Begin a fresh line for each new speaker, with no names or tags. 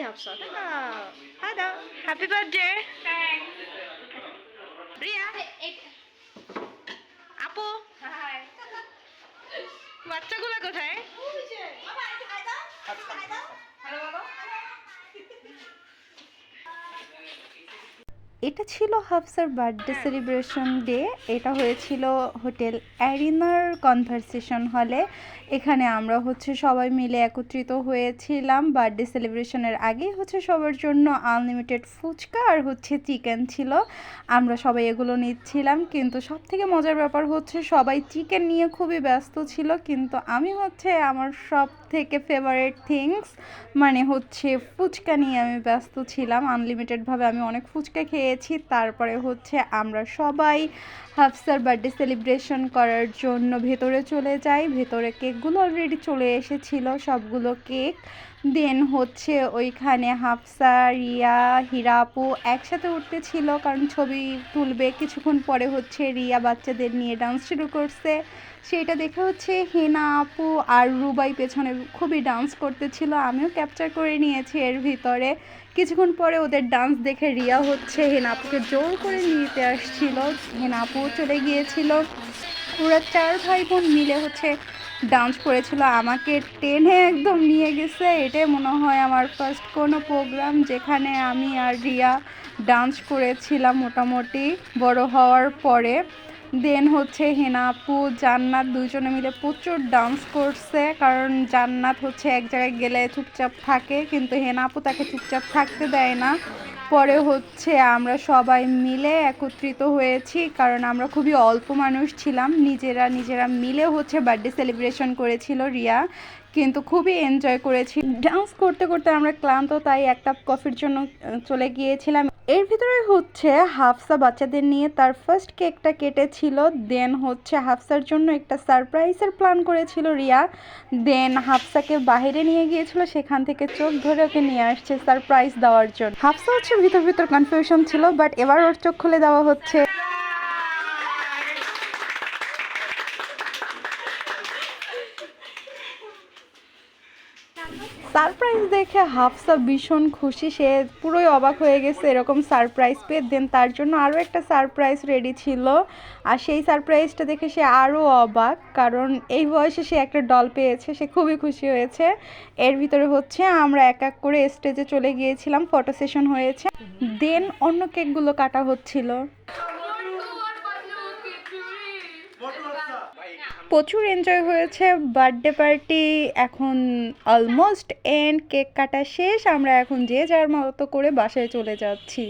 Hafsa. Hello. Happy birthday.
Thanks.
Ria. আপু বাচ্চাগুলো কোথায়?
এটা ছিল হাফসার বার্থডে সেলিব্রেশন ডে। এটা হয়েছিল হোটেল অ্যারিনার কনভারসেশন হলে। এখানে আমরা সবাই মিলে একত্রিত হয়েছিলাম। বার্থডে সেলিব্রেশনের আগেই সবার জন্য আনলিমিটেড ফুচকা আর চিকেন ছিল। আমরা সবাই এগুলো নিচ্ছিলাম, কিন্তু সব থেকে মজার ব্যাপার সবাই চিকেন নিয়ে খুবই ব্যস্ত ছিল, কিন্তু আমি আমার সব থেকে ফেভারিট থিংস মানে ফুচকা নিয়ে আমি ব্যস্ত ছিলাম। আনলিমিটেডভাবে আমি অনেক ফুচকা খেয়েছি। তারপরে আমরা সবাই হাফসার বার্থডে সেলিব্রেশন করার জন্য ভেতরে চলে যাই। ভেতরে কেকগুলো অলরেডি চলে এসেছিল, সবগুলো কেক। দেন ওইখানে হাফসা, রিয়া, হীরা আপু একসাথে উঠতেছিল, কারণ ছবি তুলবে। কিছুক্ষণ পরে রিয়া বাচ্চাদের নিয়ে ডান্স শুরু করছে। সেটা দেখে হেনা আপু আর রুবাই পেছনে খুবই ডান্স করতেছিল। আমিও ক্যাপচার করে নিয়েছি এর ভিতরে। কিছুক্ষণ পরে ওদের ডান্স দেখে রিয়া হেনা আপুকে জোর করে নিতে আসছিল। হেনা আপু চলে গিয়েছিল। ওরা 4 ভাই বোন মিলে ডান্স করেছিল। আমাকে টেনে একদম নিয়ে গেছে। এটাই মনে হয় আমার ফার্স্ট কোনো প্রোগ্রাম যেখানে আমি আর রিয়া ডান্স করেছিলাম মোটামুটি বড় হওয়ার পরে। দেন হেনা আপু, জান্নাত দুজনে মিলে প্রচুর ডান্স করছে, কারণ জান্নাত এক জায়গায় গেলে চুপচাপ থাকে, কিন্তু হেনা আপু তাকে চুপচাপ থাকতে দেয় না। পরে আমরা সবাই মিলে একত্রিত হয়েছি, কারণ আমরা খুবই অল্প মানুষ ছিলাম। নিজেরা মিলে বার্থডে সেলিব্রেশন করেছিল রিয়া, কিন্তু খুবই এনজয় করেছি। ডান্স করতে করতে আমরা ক্লান্ত, তাই এক কাপ কফির জন্য চলে গিয়েছিলাম। এর ভিতরে হাফসা বাচ্চাদের নিয়ে তার ফার্স্ট কেকটা কেটেছিল। দেন হাফসার জন্য একটা সারপ্রাইজের প্ল্যান করেছিল রিয়া। দেন হাফসাকে বাইরে নিয়ে গিয়েছিল, সেখান থেকে চোখ ধরে ওকে নিয়ে আসছে সারপ্রাইজ দেওয়ার জন্য। হাফসা ভিতর কনফিউশন ছিল, বাট এবার ওর চোখ খুলে দেওয়া হচ্ছে। সারপ্রাইজ দেখে হাফসা ভীষণ খুশি, সে পুরোই অবাক হয়ে গেছে এরকম সারপ্রাইজ পেয়ে। দেন তার জন্য আরও একটা সারপ্রাইজ রেডি ছিল, আর সেই সারপ্রাইজটা দেখে সে আরও অবাক, কারণ এই বয়সে সে একটা ডল পেয়েছে। সে খুবই খুশি হয়েছে। এর ভিতরে আমরা এক এক করে স্টেজে চলে গিয়েছিলাম, ফটো সেশন হয়েছে। দেন অন্য কেকগুলো কাটা হচ্ছিল। প্রচুর এনজয় হয়েছে বার্থডে পার্টি। এখন অলমোস্ট এন্ড, কেক কাটা শেষ। আমরা এখন যে যার মতো করে বাসায় চলে যাচ্ছি।